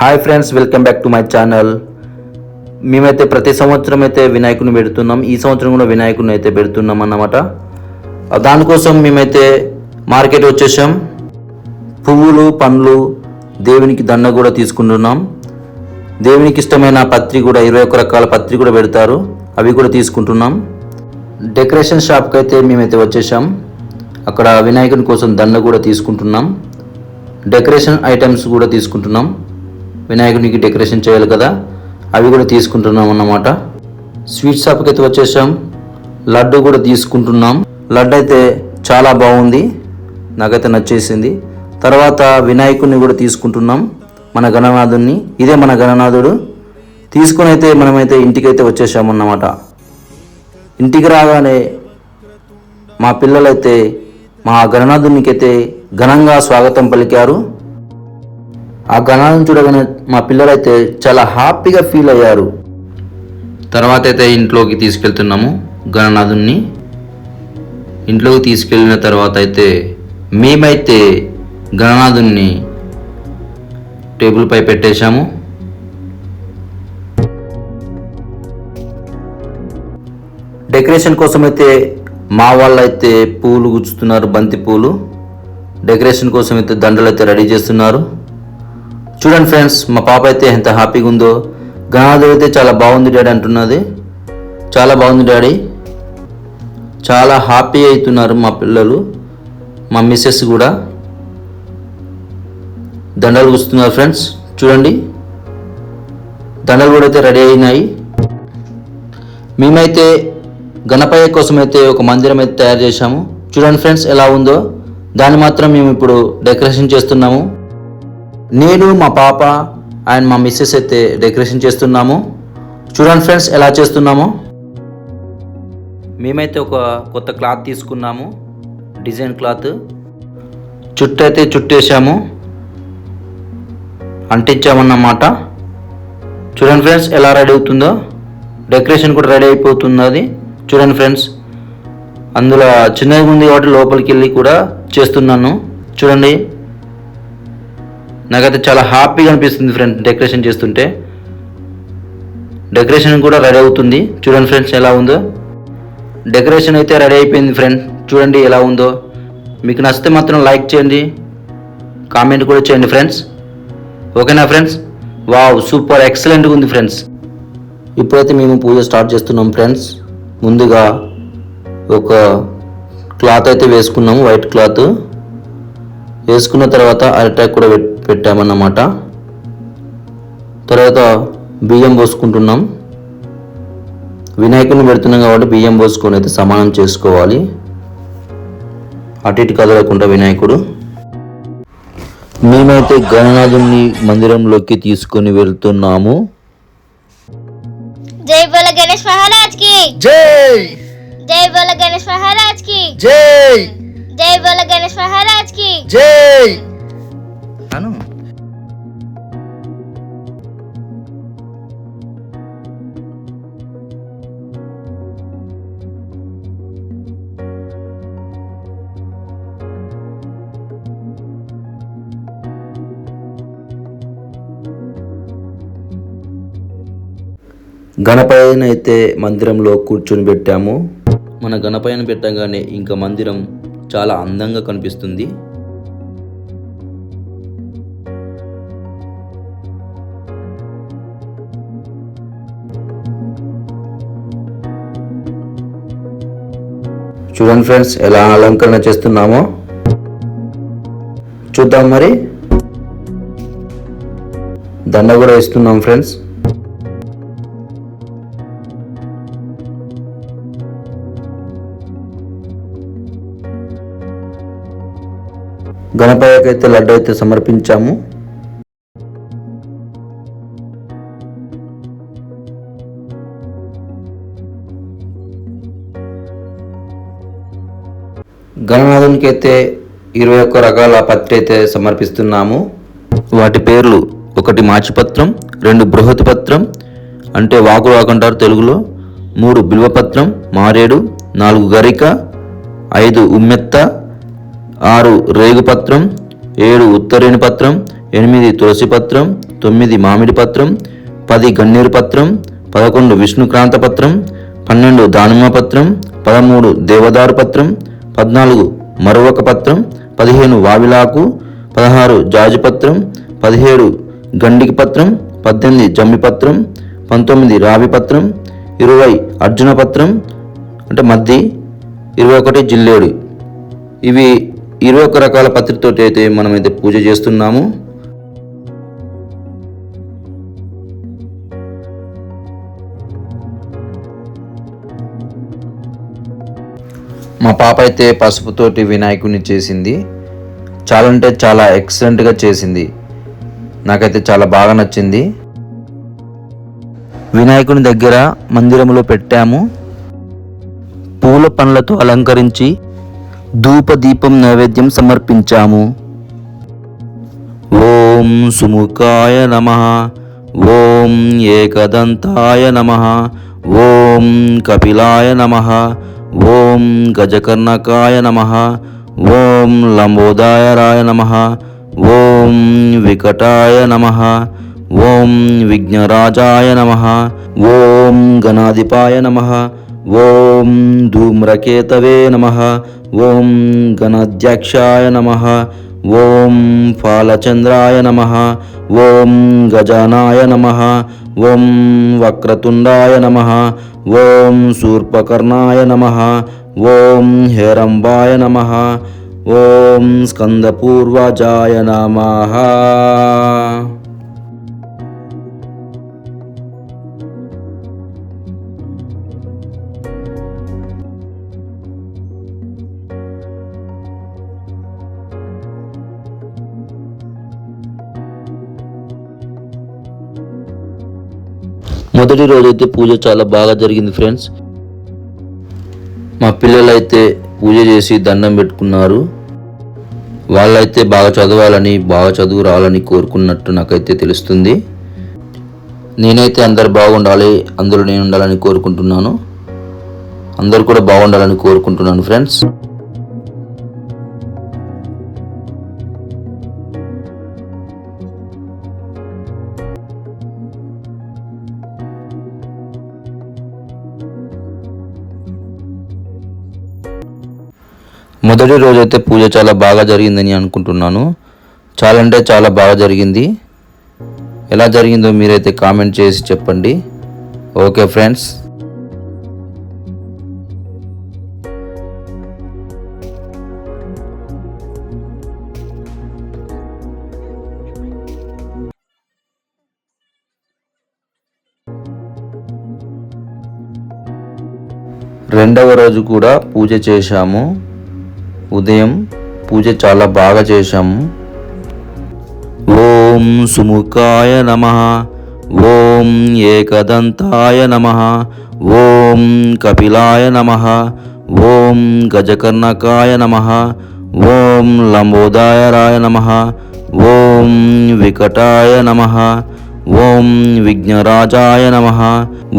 Hi friends, welcome back to my channel. మేమైతే ప్రతి సంవత్సరం అయితే వినాయకుని పెడుతున్నాం. ఈ సంవత్సరం కూడా వినాయకుని అయితే పెడుతున్నాం అన్నమాట. దానికోసం మేమైతే మార్కెట్ వచ్చేసాం. పువ్వులు, పండ్లు, దేవునికి దండ కూడా తీసుకుంటున్నాం. దేవునికి ఇష్టమైన పత్రి కూడా 21 రకాల పత్రి కూడా పెడతారు, అవి కూడా తీసుకుంటున్నాం. డెకరేషన్ షాప్కి అయితే మేమైతే వచ్చేసాం. అక్కడ వినాయకుని కోసం దండ కూడా తీసుకుంటున్నాం. డెకరేషన్ ఐటమ్స్ కూడా తీసుకుంటున్నాం. వినాయకునికి డెకరేషన్ చేయాలి కదా, అవి కూడా తీసుకుంటున్నాం అన్నమాట. స్వీట్ షాప్కి అయితే వచ్చేసాం. లడ్డు కూడా తీసుకుంటున్నాం. లడ్డు అయితే చాలా బాగుంది, నాకైతే నచ్చేసింది. తర్వాత వినాయకుడిని కూడా తీసుకుంటున్నాం, మన గణనాథుడిని. ఇదే మన గణనాథుడు. తీసుకొని అయితే మనమైతే ఇంటికైతే వచ్చేసామన్నమాట. ఇంటికి రాగానే మా పిల్లలైతే మా గణనాథునికైతే ఘనంగా స్వాగతం పలికారు. ఆ గణనాథుని చూడగానే మా పిల్లలైతే చాలా హ్యాపీగా ఫీల్ అయ్యారు. తర్వాత అయితే ఇంట్లోకి తీసుకెళ్తున్నాము గణనాథుని. ఇంట్లోకి తీసుకెళ్ళిన తర్వాత అయితే మేమైతే గణనాథుని టేబుల్ పై పెట్టేశాము. డెకరేషన్ కోసం అయితే మా వాళ్ళు అయితే పూలు గుచ్చుతున్నారు, బంతి పూలు. డెకరేషన్ కోసం అయితే దండలు అయితే రెడీ చేస్తున్నారు. చూడండి ఫ్రెండ్స్, మా పాప అయితే ఎంత హ్యాపీగా ఉందో. గణనాథుడు అయితే చాలా బాగుంది డాడీ అంటున్నది. చాలా బాగుంది డాడీ, చాలా హ్యాపీ అవుతున్నారు మా పిల్లలు. మా మిస్సెస్ కూడా దండలు గుస్తున్నారు ఫ్రెండ్స్. చూడండి, దండలు కూడా అయితే రెడీ అయినాయి. మేమైతే గణపయ్య కోసం అయితే ఒక మందిరం అయితే తయారు చేశాము. చూడండి ఫ్రెండ్స్ ఎలా ఉందో. దాన్ని మాత్రం మేము ఇప్పుడు డెకరేషన్ చేస్తున్నాము. నేను, మా పాప అండ్ మా మిస్సెస్ అయితే డెకరేషన్ చేస్తున్నాము. చూడండి ఫ్రెండ్స్ ఎలా చేస్తున్నామో. మేమైతే ఒక కొత్త క్లాత్ తీసుకున్నాము, డిజైన్ క్లాత్. చుట్టూ అయితే చుట్టేసాము, అంటించామన్నమాట. చూడండి ఫ్రెండ్స్ ఎలా రెడీ అవుతుందో. డెకరేషన్ కూడా రెడీ అయిపోతున్నది. చూడండి ఫ్రెండ్స్, అందులో చిన్నగా ఉంది కాబట్టి లోపలికి వెళ్ళి కూడా చేస్తున్నాను. చూడండి, నాకైతే చాలా హ్యాపీగా అనిపిస్తుంది ఫ్రెండ్స్ డెకరేషన్ చేస్తుంటే. డెకరేషన్ కూడా రెడీ అవుతుంది. చూడండి ఫ్రెండ్స్ ఎలా ఉందో. డెకరేషన్ అయితే రెడీ అయిపోయింది ఫ్రెండ్స్. చూడండి ఎలా ఉందో. మీకు నచ్చితే మాత్రం లైక్ చేయండి, కామెంట్ కూడా చేయండి ఫ్రెండ్స్. ఓకేనా ఫ్రెండ్స్? వావ్, సూపర్ ఎక్సలెంట్గా ఉంది ఫ్రెండ్స్. ఇప్పుడైతే మేము పూజ స్టార్ట్ చేస్తున్నాం ఫ్రెండ్స్. ముందుగా ఒక క్లాత్ అయితే వేసుకున్నాము, వైట్ క్లాత్ వేసుకున్న తర్వాత అరిటాకు కూడా పెట్టామన్నమాట. తర్వాత బియ్యం పోసుకుంటున్నాం. వినాయకుడిని పెడుతున్నాం కాబట్టి బియ్యం పోసుకొని అయితే సమానం చేసుకోవాలి. అటు ఇటు కదలకుండా వినాయకుడు. మేమైతే గణనాథుని మందిరంలోకి తీసుకొని వెళ్తున్నాము. जय बोलो गणेश महाराज की जय। जय बोलो गणेश महाराज की जय। जय बोलो गणेश महाराज की जय। अनु గణపయ్యను అయితే మందిరంలో కూర్చొని పెట్టాము. మన గణపయ్యను పెట్టగానే ఇంకా మందిరం చాలా అందంగా కనిపిస్తుంది. చూడండి ఫ్రెండ్స్ ఎలా అలంకరణ చేస్తున్నామో. చూద్దాం మరి. దండ కూడా ఇస్తున్నాం ఫ్రెండ్స్. గణపయ్యకైతే లడ్డు అయితే సమర్పించాము. గణనాథునికి అయితే 21 రకాల పత్రి అయితే సమర్పిస్తున్నాము. వాటి పేర్లు: 1 మాచిపత్రం, 2 బృహతి పత్రం అంటే వాకులు వాకంటారు తెలుగులో, 3 బిల్వపత్రం మారేడు, 4 గరిక, 5 ఉమ్మెత్త, 6 రేగుపత్రం, 7 ఉత్తరేణి పత్రం, 8 తులసి పత్రం, 9 మామిడి పత్రం, 10 గన్నేరు పత్రం, 11 విష్ణుక్రాంత పత్రం, 12 దానిమ్మ పత్రం, 13 దేవదారు పత్రం, 14 మరువక పత్రం, 15 వావిలాకు, 16 జాజి పత్రం, 17 గండికి పత్రం, 18 జమ్మి పత్రం, 19 రావి పత్రం, 20 అర్జున పత్రం అంటే మద్ది, 21 జిల్లేడు. ఇవి 21 రకాల పత్రితోటి అయితే మనమైతే పూజ చేస్తున్నాము. మా పాప అయితే పసుపుతోటి వినాయకుడిని చేసింది. చాలా అంటే చాలా ఎక్సలెంట్గా చేసింది. నాకైతే చాలా బాగా నచ్చింది. వినాయకుని దగ్గర మందిరంలో పెట్టాము. పూల పండ్లతో అలంకరించి ధూప దీపం నైవేద్యం సమర్పించాము. ఓం సుముఖాయ నమః, ఓం ఏకదంతాయ నమః, ఓం కపిలాయ నమః, ఓం గజకర్ణకాయ నమః, ఓం లంబోదరాయ నమః, ఓం వికటాయ నమః, ఓం విఘ్నరాజాయ నమః, ఓం గణాధిపాయ నమః, ఓం ధూమ్రకేతవే నమః, ఓం గణాధ్యక్షాయ నమః, ఓం ఫాలచంద్రాయ నమః, ఓం గజానాయ నమః, ఓం వక్రతుండాయ నమః, ఓం శూర్పకర్ణాయ నమః, ఓం హేరంబాయ నమః, ఓం స్కందపూర్వజాయ నమః. మొదటి రోజైతే పూజ చాలా బాగా జరిగింది ఫ్రెండ్స్. మా పిల్లలైతే పూజ చేసి దండం పెట్టుకున్నారు. వాళ్ళైతే బాగా చదవాలని, బాగా చదువు రావాలని కోరుకున్నట్టు నాకైతే తెలుస్తుంది. నేనైతే అందరు బాగుండాలి, అందులో నేను ఉండాలని కోరుకుంటున్నాను. అందరు కూడా బాగుండాలని కోరుకుంటున్నాను ఫ్రెండ్స్. మొదటి రోజైతే పూజ చాలా బాగా జరిగిందని అనుకుంటున్నాను. చాలా అంటే చాలా బాగా జరిగింది. ఎలా జరిగిందో మీరైతే కామెంట్ చేసి చెప్పండి. Okay friends. రెండవ రోజు కూడా పూజ చేశాము. ఉదయం పూజ చాలా బాగా చేశాము. ఓం సుముఖాయ నమః, ఓం ఏకదంతాయ నమః, ఓం కపిలాయ నమః, ఓం గజకర్ణకాయ నమః, ఓం లంబోదరాయ నమః, ఓం వికటాయ నమః, ఓం విఘ్నరాజాయ నమః,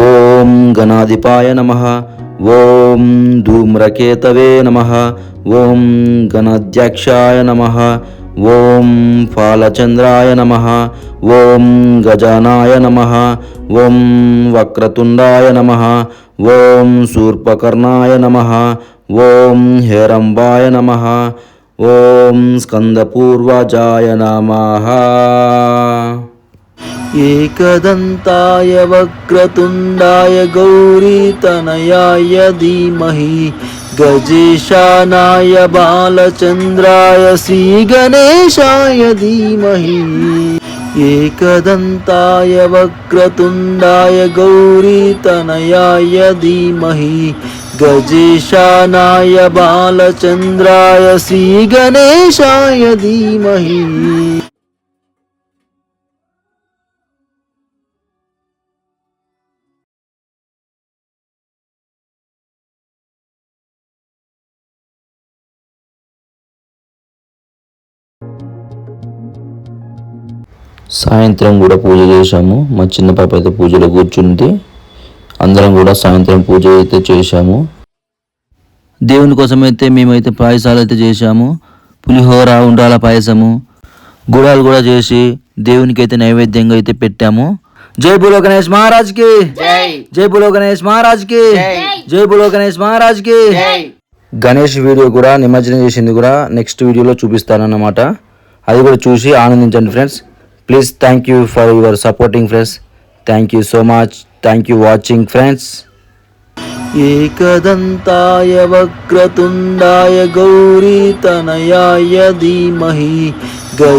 ఓం గణాధిపాయ నమః, ఓం ధూమ్రకేతవే నమః, ఓం గణాధ్యక్షాయ నమః, ఓం ఫాలచంద్రాయ నమః, ఓం గజానాయ నమః, ఓం వక్రతుండాయ నమః, ఓం శూర్పకర్ణాయ నమః, ఓం హేరంబాయ నమః, ఓం స్కందపూర్వజాయ నమః. ఏకదంతాయ వక్రతుండాయ గౌరీతనయాయ ధీమహి గజేశానాయ బాలచంద్రాయ శ్రీగణేశాయ ధీమహి. ఏకదంతాయ వక్రతుండాయ గౌరీతనయాయ ధీమహి గజేశానాయ బాలచంద్రాయ శ్రీగణేశాయ ధీమహి. సాయంత్రం కూడా పూజ చేశాము. మా చిన్న పాప అయితే పూజలో కూర్చుంది. అందరం కూడా సాయంత్రం పూజ అయితే చేశాము. దేవుని కోసం అయితే మేమైతే పాయసాలు అయితే చేశాము. పులిహోర, ఉండ్రాల పాయసము, గుడాలు కూడా చేసి దేవునికి అయితే నైవేద్యంగా అయితే పెట్టాము. జై బోలో గణేష్ మహారాజ్ కి, జై బోలో గణేష్ మహారాజ్ కి, జై బోలో గణేష్ మహారాజ్ కి. గణేష్ వీడియో కూడా నిమజ్జనం చేసింది కూడా నెక్స్ట్ వీడియోలో చూపిస్తానన్నమాట. అది కూడా చూసి ఆనందించండి friends. Please thank you for your supporting friends. Thank you so much. Thank you watching friends. ఏకదంతాయ వక్రతుండాయ గౌరీ తనయాయ ధీమహి గజ